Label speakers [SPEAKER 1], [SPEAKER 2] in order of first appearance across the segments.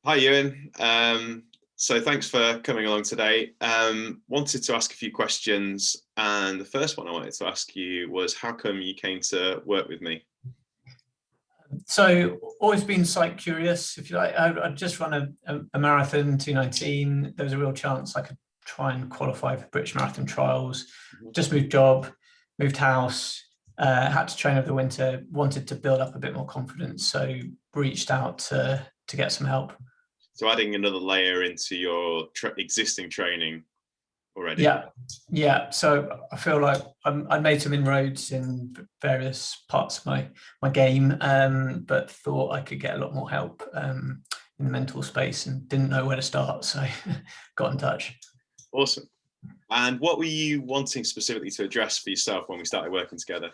[SPEAKER 1] Hi, Ewan. So thanks for coming along today. Wanted to ask a few questions, and the first one I wanted to ask you was, how come you came to work with me?
[SPEAKER 2] So always been psych curious, if you like. I just run a marathon, 2:19. There was a real chance I could try and qualify for British Marathon trials. Just moved job, moved house, had to train over the winter, wanted to build up a bit more confidence. So reached out to get some help.
[SPEAKER 1] So adding another layer into your existing training already.
[SPEAKER 2] Yeah. So I feel like I made some inroads in various parts of my game, but thought I could get a lot more help in the mental space and didn't know where to start. So got in touch.
[SPEAKER 1] Awesome. And what were you wanting specifically to address for yourself when we started working together?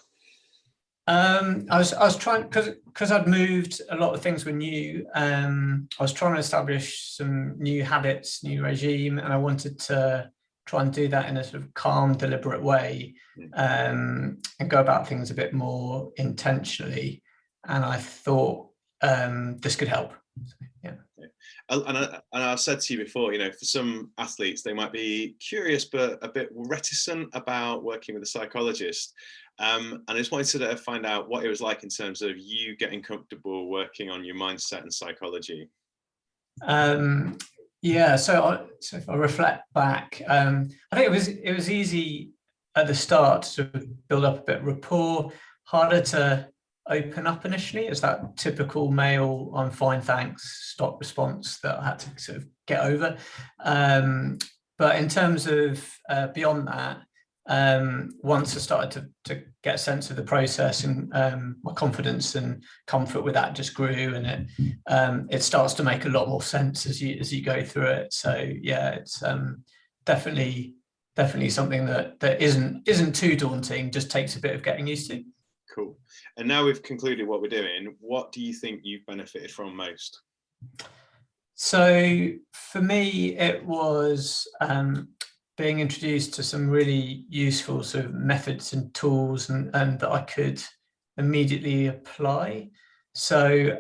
[SPEAKER 2] I was trying, because I'd moved, a lot of things were new. I was trying to establish some new habits, new regime, and I wanted to try and do that in a sort of calm, deliberate way, and go about things a bit more intentionally. And I thought this could help. So, yeah.
[SPEAKER 1] And I've said to you before, for some athletes, they might be curious but a bit reticent about working with a psychologist. And I just wanted to find out what it was like in terms of you getting comfortable working on your mindset and psychology.
[SPEAKER 2] Yeah, so if I reflect back, I think it was easy at the start to build up a bit of rapport, harder to open up initially as that typical male "I'm fine, thanks" stop response that I had to sort of get over. But in terms of beyond that, once I started to get a sense of the process, and my confidence and comfort with that just grew, and it starts to make a lot more sense as you go through it. So yeah, it's definitely something that isn't too daunting, just takes a bit of getting used to.
[SPEAKER 1] Cool. And now we've concluded what we're doing, what do you think you've benefited from most?
[SPEAKER 2] So for me, it was being introduced to some really useful sort of methods and tools, and that I could immediately apply. So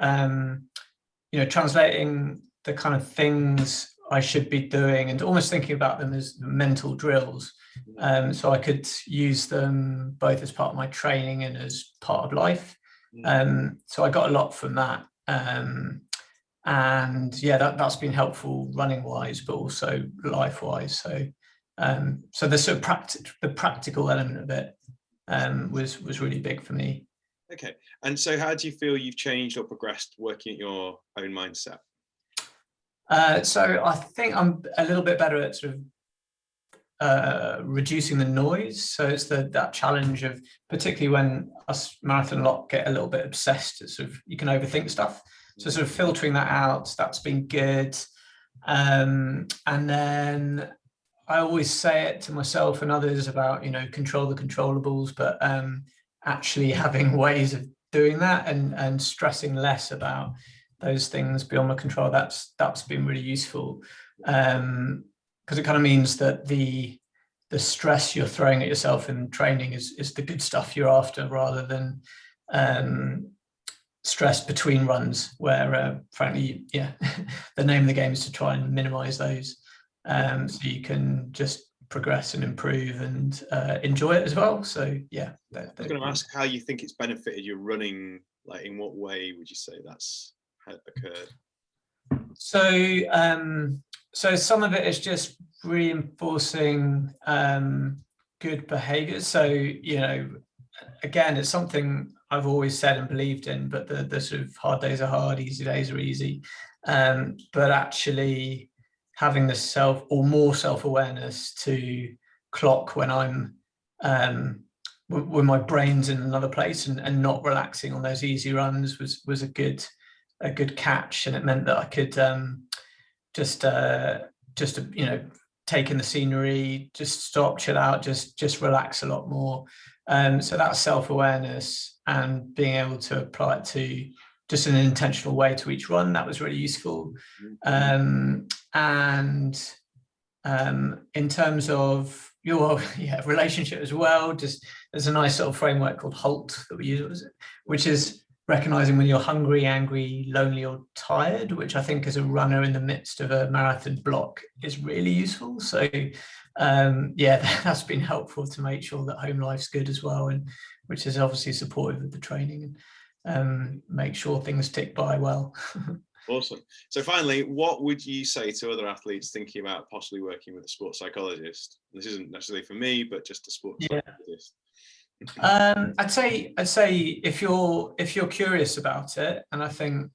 [SPEAKER 2] translating the kind of things I should be doing and almost thinking about them as mental drills. So I could use them both as part of my training and as part of life. So I got a lot from that. And yeah, that's been helpful running wise, but also life wise. So the sort of the practical element of it was really big for me.
[SPEAKER 1] Okay. And so how do you feel you've changed or progressed working at your own mindset?
[SPEAKER 2] So I think I'm a little bit better at sort of reducing the noise. So it's that challenge of, particularly when us marathon lot get a little bit obsessed, it's sort of, you can overthink stuff. So sort of filtering that out, that's been good. And then I always say it to myself and others about, control the controllables, but actually having ways of doing that and stressing less about those things beyond my control, that's been really useful. Because it kind of means that the stress you're throwing at yourself in training is the good stuff you're after, rather than stress between runs, where frankly, yeah, the name of the game is to try and minimize those, so you can just progress and improve and enjoy it as well. So yeah,
[SPEAKER 1] I was going to ask how you think it's benefited your running. Like, in what way would you say that's occurred?
[SPEAKER 2] So some of it is just reinforcing good behaviors. So again, it's something I've always said and believed in, but the sort of hard days are hard, easy days are easy. But actually having the more self-awareness to clock when I'm when my brain's in another place, and not relaxing on those easy runs was a good catch. And it meant that I could just take in the scenery, just stop, chill out, just relax a lot more. So that self-awareness and being able to apply it to just in an intentional way to each run, that was really useful. And in terms of your relationship as well, just there's a nice sort of framework called HALT that we use, which is recognizing when you're hungry, angry, lonely, or tired, which I think as a runner in the midst of a marathon block is really useful. So yeah, that's been helpful to make sure that home life's good as well, and which is obviously supportive of the training, and make sure things tick by well.
[SPEAKER 1] Awesome. So finally, what would you say to other athletes thinking about possibly working with a sports psychologist? This isn't necessarily for me, but just a sports psychologist.
[SPEAKER 2] I'd say if you're curious about it, and I think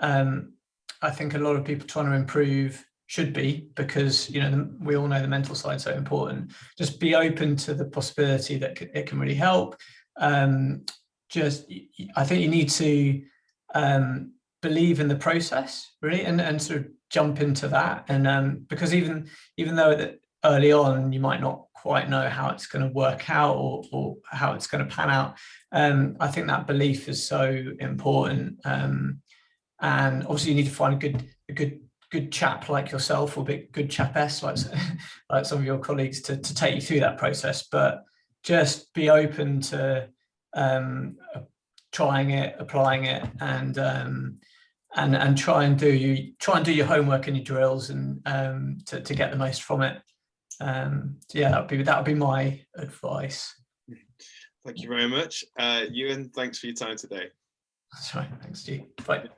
[SPEAKER 2] a lot of people trying to improve should be, because we all know the mental side is so important. Just be open to the possibility that it can really help. I think you need to believe in the process, really, and sort of jump into that. And because even though that early on you might not quite know how it's going to work out, or how it's going to pan out, I think that belief is so important. And obviously you need to find a good chap like yourself, or a good chapess like some of your colleagues to take you through that process. But just be open to trying it, applying it, and try and do your homework and your drills, and to get the most from it. Yeah, that would be my advice.
[SPEAKER 1] Thank you very much, Ewan. Thanks for your time today.
[SPEAKER 2] That's right. Thanks, G. Bye.